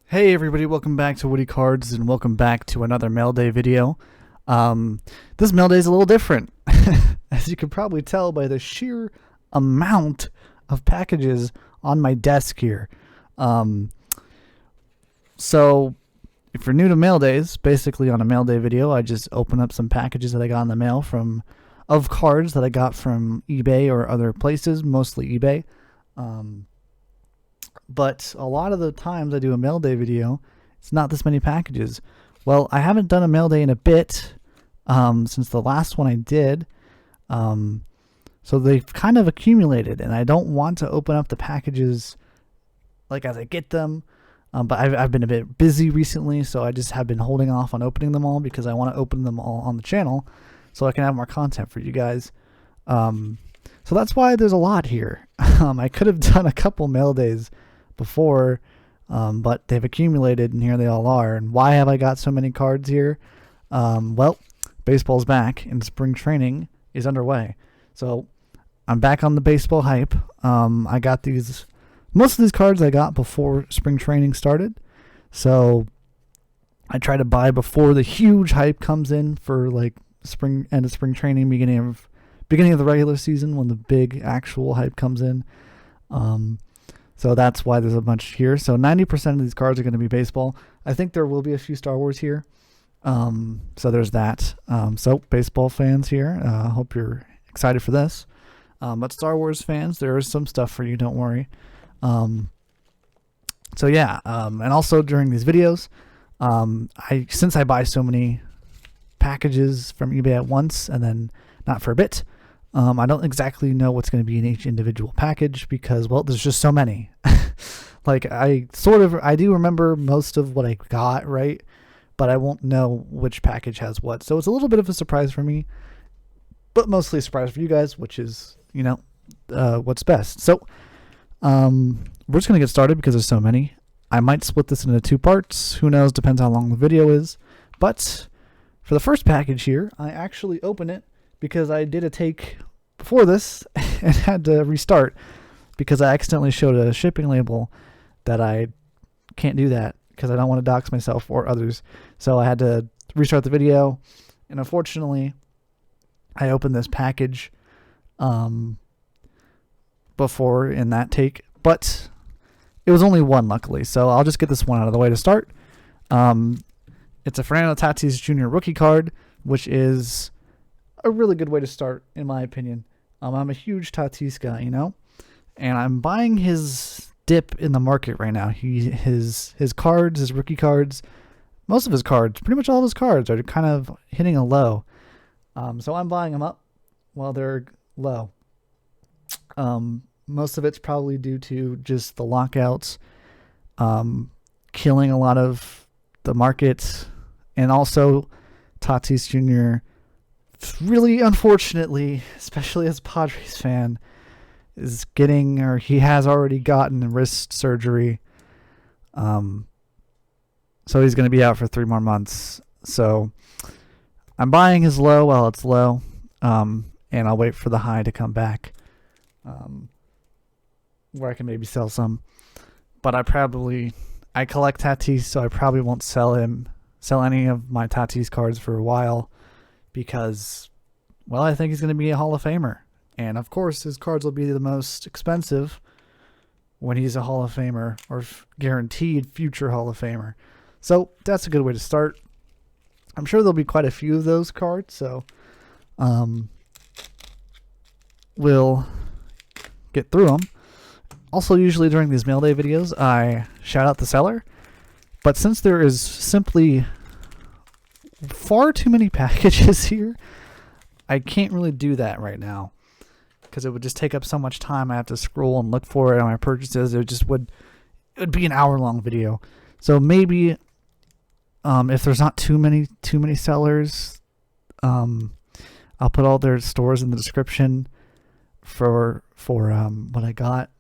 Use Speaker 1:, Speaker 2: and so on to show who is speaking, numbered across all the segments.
Speaker 1: Hey everybody, welcome back to Whitty Cards and welcome back to another mail day video. This mail day is a little different, as you can probably tell by the sheer amount of packages on my desk here. So if you're new to mail days, basically on a mail day video, I just open up some packages that I got in the mail of cards that I got from eBay or other places, mostly eBay. But a lot of the times I do a mail day video, it's not this many packages. Well, I haven't done a mail day in a bit since the last one I did. So they've kind of accumulated, and I don't want to open up the packages like as I get them. But I've been a bit busy recently, so I just have been holding off on opening them all because I want to open them all on the channel so I can have more content for you guys. So that's why there's a lot here. I could have done a couple mail days before, but they've accumulated and here they all are. And why have I got so many cards here? Well, baseball's back and spring training is underway. So I'm back on the baseball hype. I got most of these cards I got before spring training started. So I try to buy before the huge hype comes in for like end of spring training, beginning of the regular season when the big actual hype comes in. So that's why there's a bunch here. So 90% of these cards are going to be baseball. I think there will be a few Star Wars here. So there's that. So baseball fans here, hope you're excited for this. But Star Wars fans, there is some stuff for you, don't worry. So yeah, and also during these videos, since I buy so many packages from eBay at once and then not for a bit, I don't exactly know what's going to be in each individual package because, well, there's just so many. Like I do remember most of what I got, right? But I won't know which package has what. So it's a little bit of a surprise for me, but mostly a surprise for you guys, which is, what's best. So we're just going to get started because there's so many. I might split this into 2 parts. Who knows? Depends how long the video is. But for the first package here, I actually open it because I did a take before this and had to restart because I accidentally showed a shipping label that I can't do that because I don't want to dox myself or others. So I had to restart the video, and unfortunately I opened this package before in that take, but it was only one luckily, so I'll just get this one out of the way to start. It's a Fernando Tatis Jr. rookie card, which is a really good way to start, in my opinion. I'm a huge Tatis guy, and I'm buying his dip in the market right now. His cards, his rookie cards, most of his cards, pretty much all of his cards are kind of hitting a low. So I'm buying them up while they're low. Most of it's probably due to just the lockouts, killing a lot of the market, and also Tatis Jr. really unfortunately, especially as a Padres fan, is getting, or he has already gotten wrist surgery. So he's going to be out for 3 more months. So I'm buying his low while it's low, and I'll wait for the high to come back, where I can maybe sell some. But I collect Tatis, so I probably won't sell any of my Tatis cards for a while because, well, I think he's going to be a Hall of Famer. And of course, his cards will be the most expensive when he's a Hall of Famer or guaranteed future Hall of Famer. So that's a good way to start. I'm sure there'll be quite a few of those cards, so we'll get through them. Also, usually during these mail day videos, I shout out the seller. But since there is simply far too many packages here, I can't really do that right now because it would just take up so much time. I have to scroll and look for it on my purchases. It would be an hour-long video. So maybe if there's not too many sellers, I'll put all their stores in the description for what I got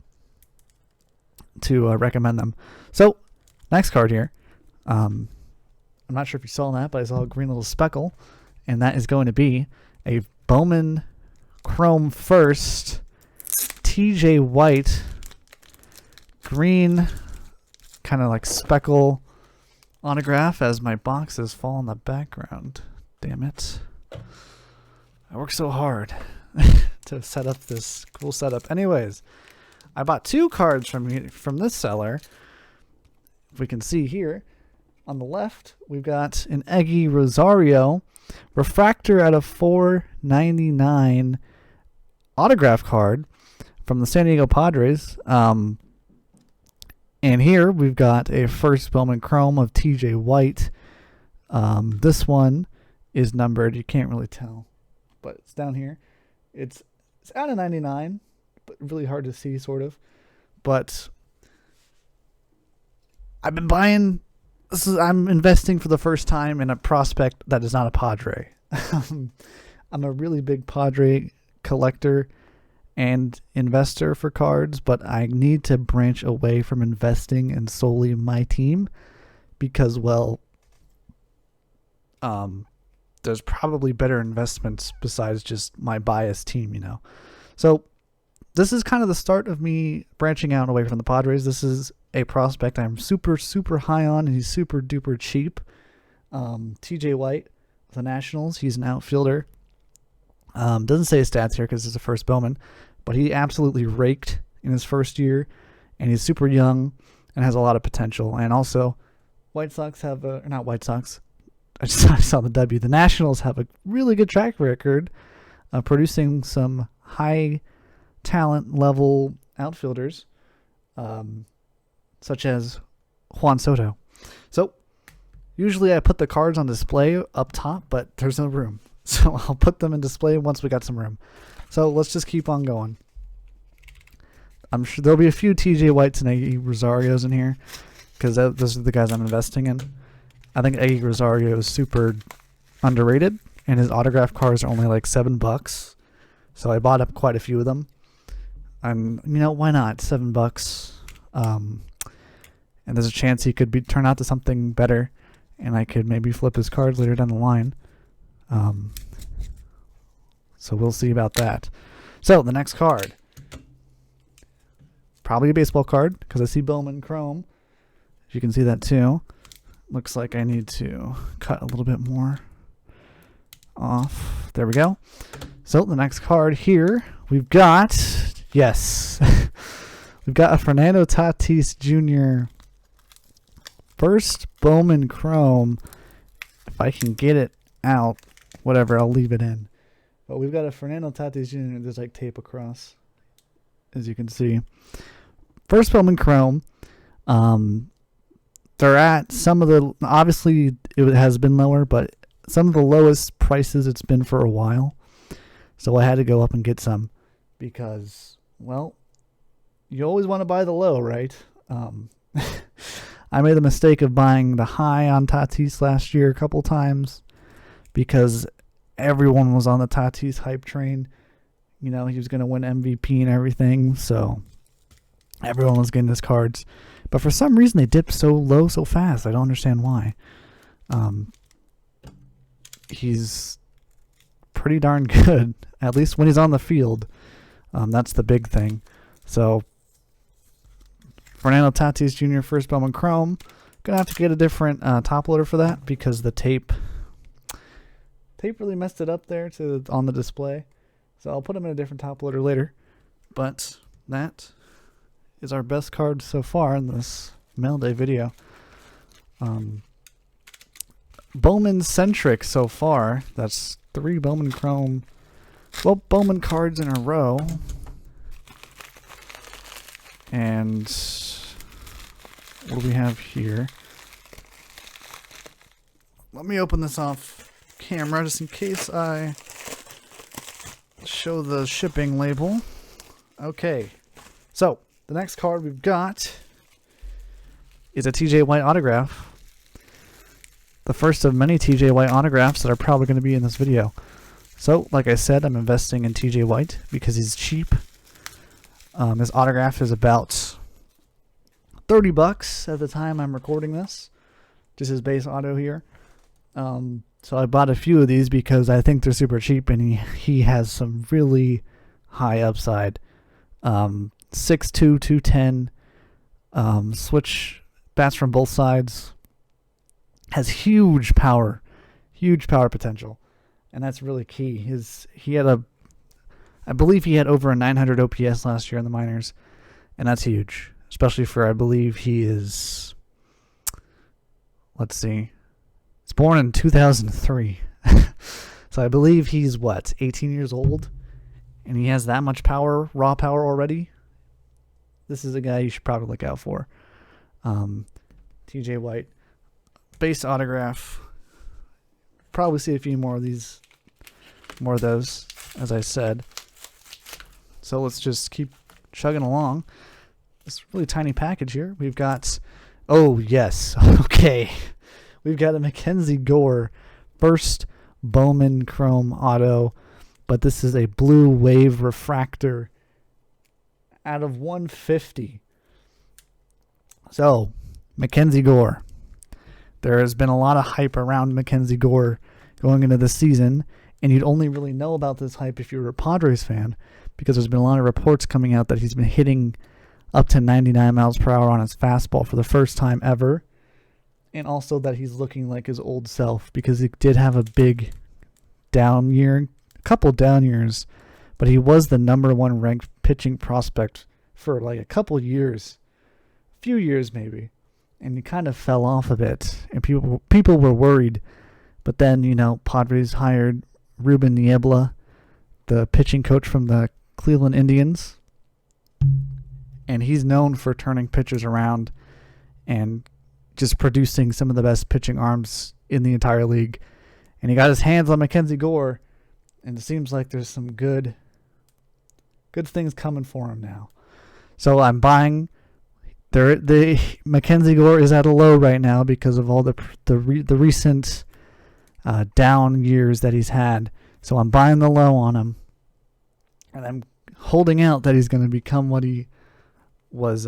Speaker 1: to recommend them. So next card here. I'm not sure if you saw that, but I saw a green little speckle, and that is going to be a Bowman Chrome First TJ White green kind of like speckle autograph as my boxes fall in the background. Damn it. I work so hard to set up this cool setup. Anyways, I bought 2 cards from this seller. If we can see here, on the left, we've got an Eggy Rosario refractor out of 499 autograph card from the San Diego Padres. And here we've got a first Bowman Chrome of TJ White. This one is numbered. You can't really tell, but it's down here. It's out of 99, but really hard to see, sort of. But I've been buying. I'm investing for the first time in a prospect that is not a Padre. I'm a really big Padre collector and investor for cards, but I need to branch away from investing in solely my team because, well, there's probably better investments besides just my biased team, you know. So this is kind of the start of me branching out away from the Padres. This is a prospect I'm super, super high on, and he's super duper cheap. TJ White, the Nationals, he's an outfielder. Doesn't say his stats here because it's a first Bowman, but he absolutely raked in his first year, and he's super young and has a lot of potential. And also, White Sox have not White Sox. I saw the W. The Nationals have a really good track record of producing some high talent level outfielders, such as Juan Soto. So usually I put the cards on display up top, but there's no room. So I'll put them in display once we got some room. So let's just keep on going. I'm sure there'll be a few TJ Whites and Eggy Rosarios in here because those are the guys I'm investing in. I think Eggy Rosario is super underrated, and his autograph cards are only like $7. So I bought up quite a few of them. And you know, why not? $7. And there's a chance he could turn out to something better, and I could maybe flip his cards later down the line. So we'll see about that. So the next card, probably a baseball card because I see Bowman Chrome. You can see that too. Looks like I need to cut a little bit more off. There we go. So the next card here, we've got, yes, we've got a Fernando Tatis Jr. first Bowman Chrome. If I can get it out, whatever, I'll leave it in. But we've got a Fernando Tatis Jr. There's like tape across, as you can see. First Bowman Chrome. They're at some of the, obviously it has been lower, but some of the lowest prices it's been for a while. So I had to go up and get some because, well, you always want to buy the low, right? I made the mistake of buying the high on Tatis last year a couple times because everyone was on the Tatis hype train. You know, he was going to win MVP and everything, so everyone was getting his cards. But for some reason, they dipped so low so fast. I don't understand why. He's pretty darn good, at least when he's on the field. That's the big thing. So, Fernando Tatis Jr. first Bowman Chrome. Gonna have to get a different top loader for that because the tape really messed it up there on the display. So I'll put him in a different top loader later. But that is our best card so far in this mail day video. Bowman centric so far. That's 3 Bowman Chrome, well, Bowman cards in a row. And what do we have here? Let me open this off camera just in case I show the shipping label. Okay, so the next card we've got is a TJ White autograph. The first of many TJ White autographs that are probably going to be in this video. So, like I said, I'm investing in TJ White because he's cheap. His autograph is about $30 at the time I'm recording this. Just his base auto here. So I bought a few of these because I think they're super cheap and he has some really high upside. 6'2", 210, switch bats from both sides. Has huge power potential, and that's really key. I believe he had over a 900 OPS last year in the minors, and that's huge, especially for, I believe he is, let's see, he's born in 2003. So I believe he's 18 years old, and he has that much power, raw power already. This is a guy you should probably look out for. TJ White, base autograph. Probably see a few more of those, as I said. So let's just keep chugging along. This really tiny package here. We've got, oh yes, okay. We've got a Mckenzie Gore first Bowman Chrome Auto, but this is a blue wave refractor out of 150. So, Mckenzie Gore. There has been a lot of hype around Mckenzie Gore going into the season, and you'd only really know about this hype if you were a Padres fan, because there's been a lot of reports coming out that he's been hitting up to 99 miles per hour on his fastball for the first time ever, and also that he's looking like his old self, because he did have a big down year, a couple down years, but he was the #1 ranked pitching prospect for like a couple years, a few years maybe, and he kind of fell off a bit, and people were worried. But then, Padres hired Ruben Niebla, the pitching coach from the Cleveland Indians, and he's known for turning pitchers around and just producing some of the best pitching arms in the entire league. And he got his hands on Mckenzie Gore, and it seems like there's some good things coming for him now. So I'm buying. The Mckenzie Gore is at a low right now because of all the recent down years that he's had. So I'm buying the low on him, and I'm holding out that he's going to become what he was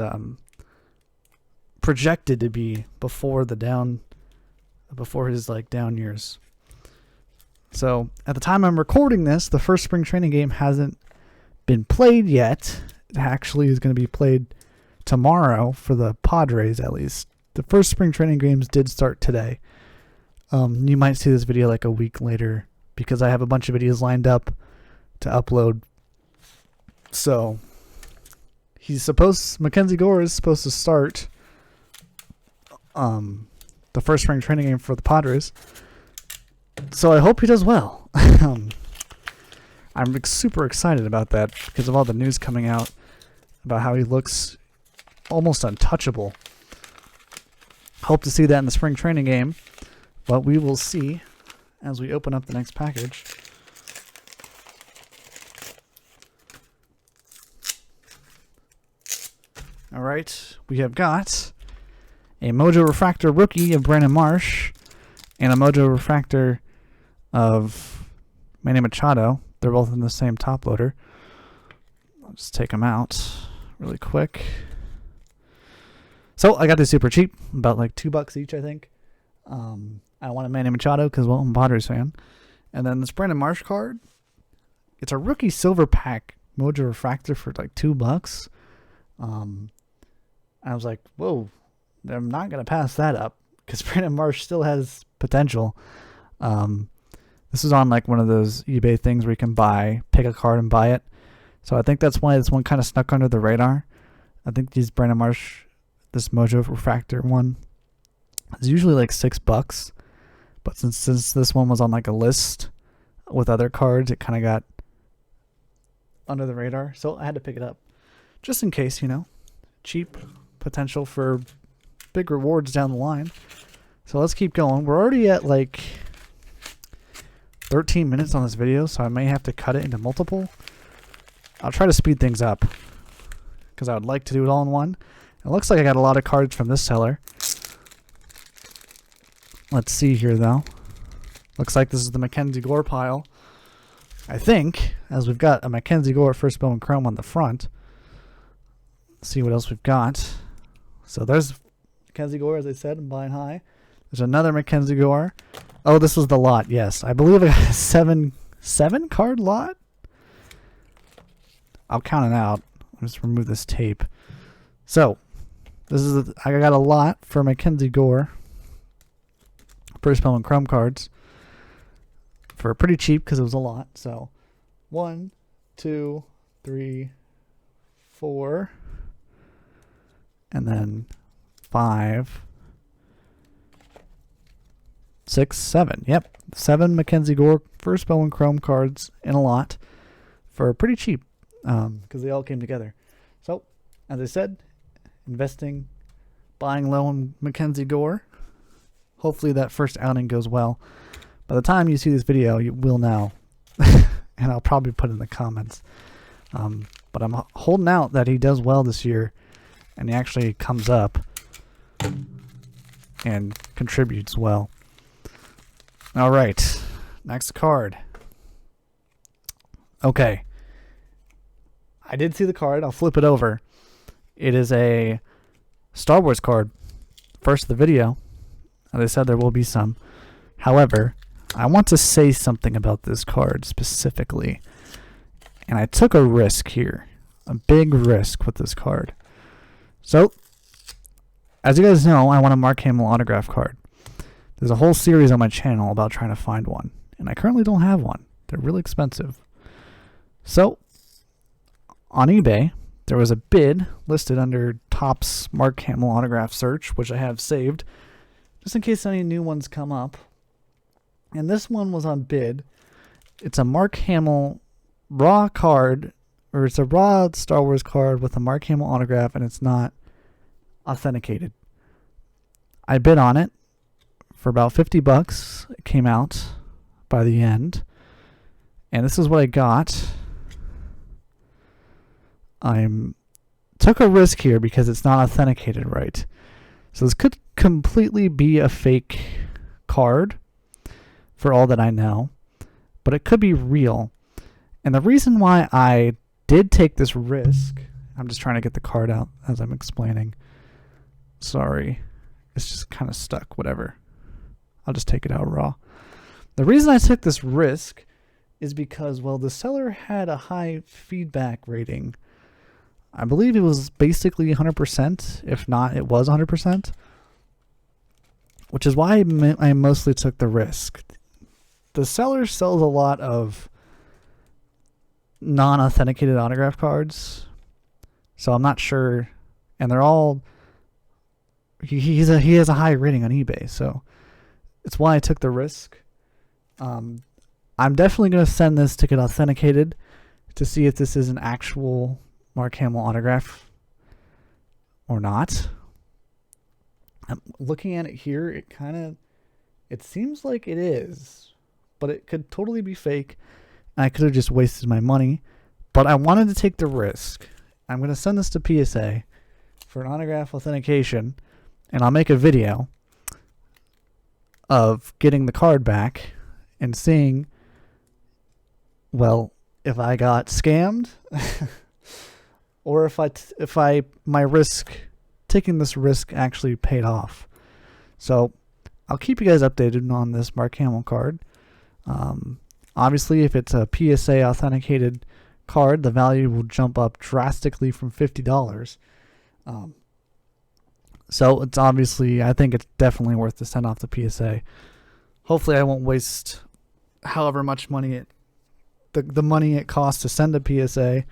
Speaker 1: projected to be before his down years. So at the time I'm recording this, the first spring training game hasn't been played yet. It actually is going to be played tomorrow for the Padres, at least. The first spring training games did start today. You might see this video like a week later because I have a bunch of videos lined up to upload. So Mckenzie Gore is supposed to start the first spring training game for the Padres. So I hope he does well. I'm super excited about that because of all the news coming out about how he looks almost untouchable. Hope to see that in the spring training game, but we will see as we open up the next package. All right, we have got a Mojo Refractor rookie of Brandon Marsh and a Mojo Refractor of Manny Machado. They're both in the same top loader. I'll just take them out really quick. So I got these super cheap, about like $2 each, I think. I wanted Manny Machado because, well, I'm a Padres fan. And then this Brandon Marsh card, it's a rookie silver pack Mojo Refractor for like $2. I was like, whoa, I'm not going to pass that up because Brandon Marsh still has potential. This is on like one of those eBay things where you can pick a card and buy it. So I think that's why this one kind of snuck under the radar. I think these Brandon Marsh, this Mojo Refractor one, is usually like $6. But since this one was on like a list with other cards, it kind of got under the radar. So I had to pick it up just in case, cheap potential for big rewards down the line. So let's keep going. We're already at like 13 minutes on this video, so I may have to cut it into multiple. I'll try to speed things up because I would like to do it all in one. It looks like I got a lot of cards from this seller. Let's see here, though. Looks like this is the Mckenzie Gore pile. I think, as we've got a Mckenzie Gore first Bowman Chrome on the front. Let's see what else we've got. So there's Mckenzie Gore, as I said, I'm buying high. There's another Mckenzie Gore. Oh, this was the lot, yes. I believe I got a seven card lot. I'll count it out. I'll just remove this tape. So, I got a lot for Mckenzie Gore. First Bowman Chrome cards. For pretty cheap because it was a lot. So 1, 2, 3, 4. And then 5, 6, 7. Yep. 7 Mckenzie Gore First Bowman Chrome cards in a lot for pretty cheap because they all came together. So, as I said, investing, buying low on Mckenzie Gore. Hopefully that first outing goes well. By the time you see this video, you will know. And I'll probably put it in the comments. But I'm holding out that he does well this year. And he actually comes up and contributes well. All right. Next card. Okay. I did see the card. I'll flip it over. It is a Star Wars card. First of the video. As I said, there will be some. However, I want to say something about this card specifically. And I took a risk here. A big risk with this card. So, as you guys know, I want a Mark Hamill autograph card. There's a whole series on my channel about trying to find one. And I currently don't have one. They're really expensive. So, on eBay, there was a bid listed under Topps Mark Hamill autograph search, which I have saved, just in case any new ones come up. And this one was on bid. It's a Mark Hamill raw card, or it's a raw Star Wars card with a Mark Hamill autograph, and it's not authenticated. I bid on it for about $50. It came out by the end. And this is what I got. I took a risk here because it's not authenticated right. So this could completely be a fake card for all that I know. But it could be real. And the reason why I did take this risk, I'm just trying to get the card out as I'm explaining. Sorry. It's just kind of stuck, whatever. I'll just take it out raw. The reason I took this risk is because, well, the seller had a high feedback rating. I believe it was basically 100%. If not, it was 100%. Which is why I mostly took the risk. The seller sells a lot of non-authenticated autograph cards. So I'm not sure. And they're all... He has a high rating on eBay. So it's why I took the risk. I'm definitely going to send this to get authenticated to see if this is an actual Mark Hamill autograph or not. I'm looking at it here, it seems like it is, but it could totally be fake, and I could have just wasted my money, but I wanted to take the risk. I'm going to send this to PSA for an autograph authentication, and I'll make a video of getting the card back and seeing, well, if I got scammed or if taking this risk actually paid off. So I'll keep you guys updated on this Mark Hamill card. Obviously, if it's a PSA authenticated card, the value will jump up drastically from $50. So it's obviously, I think it's definitely worth to send off the PSA. Hopefully I won't waste however much money the money it costs to send a PSA,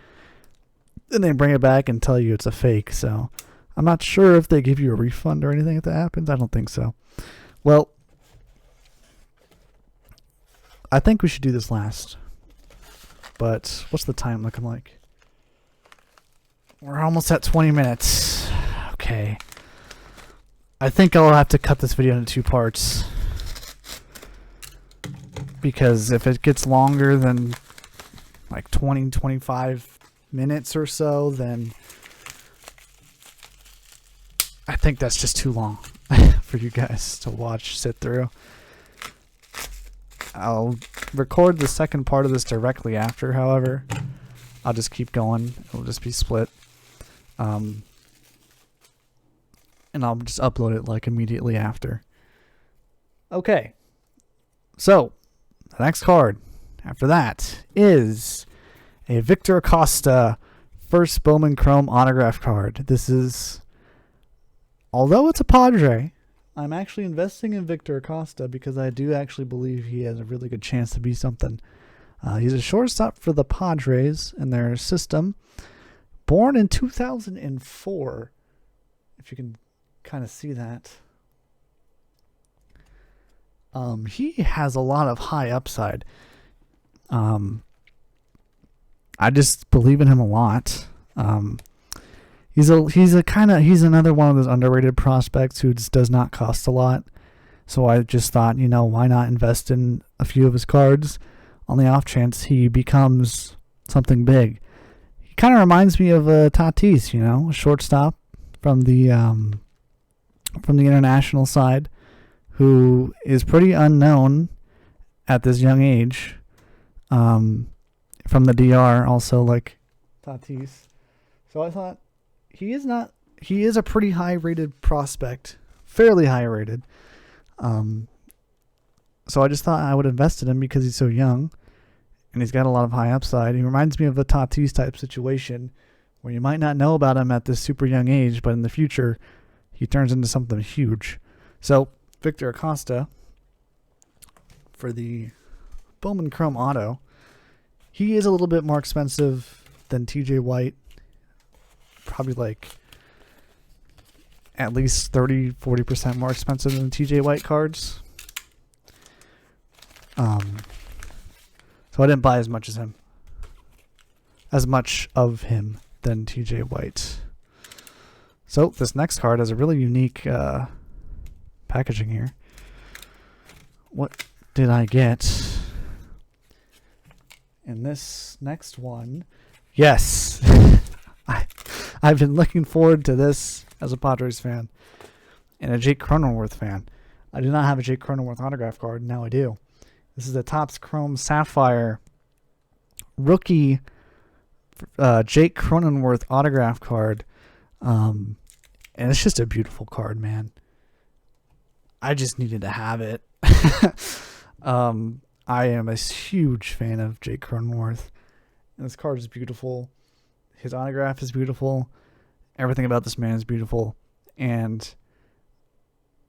Speaker 1: and they bring it back and tell you it's a fake. So I'm not sure if they give you a refund or anything if that happens. I don't think so. Well, I think we should do this last. But what's the time looking like? We're almost at 20 minutes. Okay. I think I'll have to cut this video into 2 parts. Because if it gets longer than like 20, 25 minutes or so, then I think that's just too long for you guys to watch, sit through. I'll record the second part of this directly after, however. I'll just keep going. It'll just be split. And I'll just upload it like immediately after. Okay. So, the next card after that is a Victor Acosta First Bowman Chrome autograph card. This is although it's a Padre, I'm actually investing in Victor Acosta because I do actually believe he has a really good chance to be something. He's a shortstop for the Padres in their system. Born in 2004, if you can kind of see that. He has a lot of high upside. I just believe in him a lot. He's another one of those underrated prospects who just does not cost a lot. So I just thought, why not invest in a few of his cards on the off chance he becomes something big. He kind of reminds me of Tatis, a shortstop from the international side, who is pretty unknown at this young age. From the DR, also like Tatis. So I thought he is a pretty high rated prospect, fairly high rated. So I just thought I would invest in him because he's so young and he's got a lot of high upside. He reminds me of a Tatis type situation where you might not know about him at this super young age, but in the future he turns into something huge. So Victor Acosta for the Bowman Chrome Auto, he is a little bit more expensive than TJ White. Probably like at least 30-40% more expensive than TJ White cards. So I didn't buy as much of him than TJ White. So this next card has a really unique packaging here. What did I get? And this next one, yes, I've been looking forward to this as a Padres fan and a Jake Croninworth fan. I do not have a Jake Croninworth autograph card. Now I do. This is a Topps Chrome Sapphire rookie Jake Croninworth autograph card. And it's just a beautiful card, man. I just needed to have it. I am a huge fan of Jake Croninworth. And this card is beautiful. His autograph is beautiful. Everything about this man is beautiful. And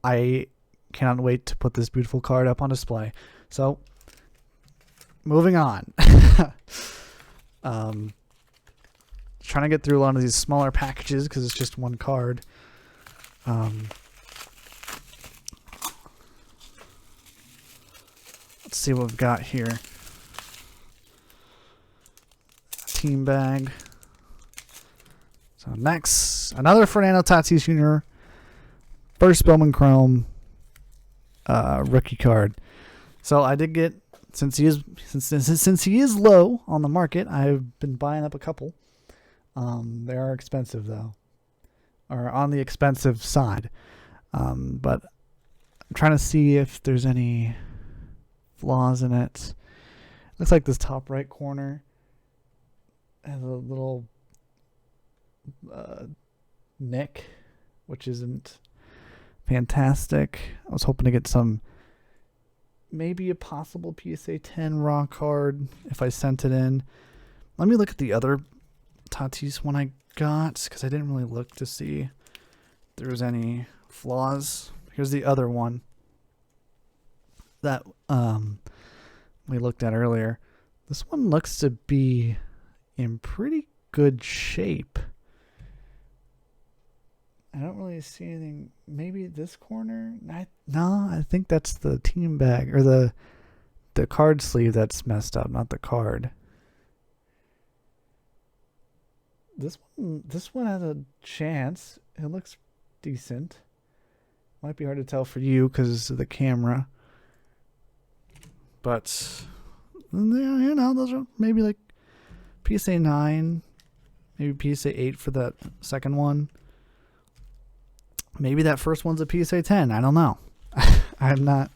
Speaker 1: I cannot wait to put this beautiful card up on display. So, moving on. Trying to get through a lot of these smaller packages because it's just one card. Let's see what we've got here. Team bag. So next, another Fernando Tatis Jr. First Bowman Chrome rookie card. So I did get, since he is low on the market, I've been buying up a couple. They are expensive though, or on the expensive side. But I'm trying to see if there's any flaws in it. Looks like this top right corner has a little nick, which isn't fantastic. I was hoping to get some, maybe a possible PSA 10 raw card if I sent it in. Let me look at the other Tatis one I got, because I didn't really look to see if there was any flaws. Here's the other one that we looked at earlier. This one looks to be in pretty good shape. I don't really see anything. Maybe this corner? No, I think that's the team bag, or the card sleeve that's messed up, not the card. This one has a chance. It looks decent. Might be hard to tell for you because of the camera. But, those are maybe like PSA 9, maybe PSA 8 for that second one. Maybe that first one's a PSA 10. I don't know. I'm not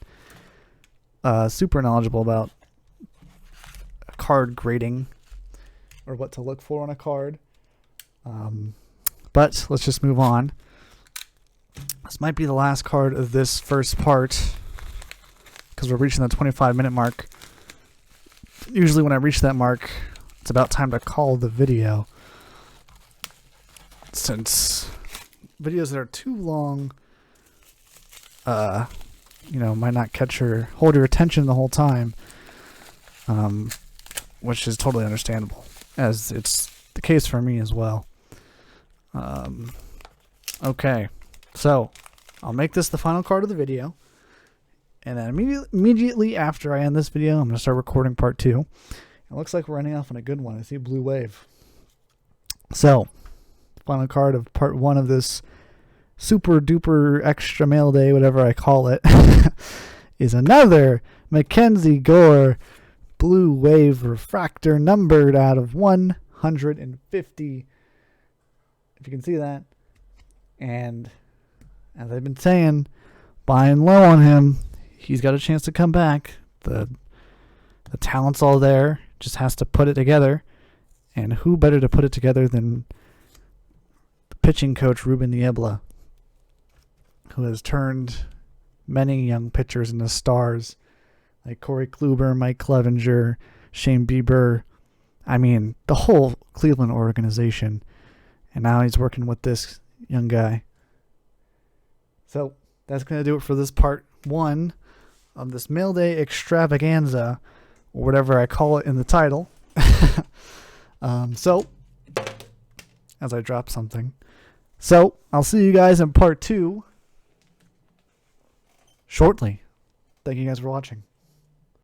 Speaker 1: super knowledgeable about card grading or what to look for on a card. But let's just move on. This might be the last card of this first part because we're reaching the 25-minute mark. Usually when I reach that mark, it's about time to call the video, since videos that are too long, might not hold your attention the whole time, which is totally understandable, as it's the case for me as well. Okay, so I'll make this the final card of the video, and then immediately after I end this video, I'm going to start recording part 2. It looks like we're ending off on a good one. I see Blue Wave. So, final card of part 1 of this super duper extra mail day, whatever I call it, is another Mckenzie Gore Blue Wave Refractor, numbered out of 150. If you can see that. And as I've been saying, buying low on him. He's got a chance to come back. The talent's all there. Just has to put it together. And who better to put it together than the pitching coach, Ruben Niebla, who has turned many young pitchers into stars, like Corey Kluber, Mike Clevenger, Shane Bieber. I mean, the whole Cleveland organization. And now he's working with this young guy. So that's going to do it for this part 1 of this Mail Day Extravaganza, or whatever I call it in the title. So, as I drop something. So, I'll see you guys in part 2 shortly. Thank you guys for watching.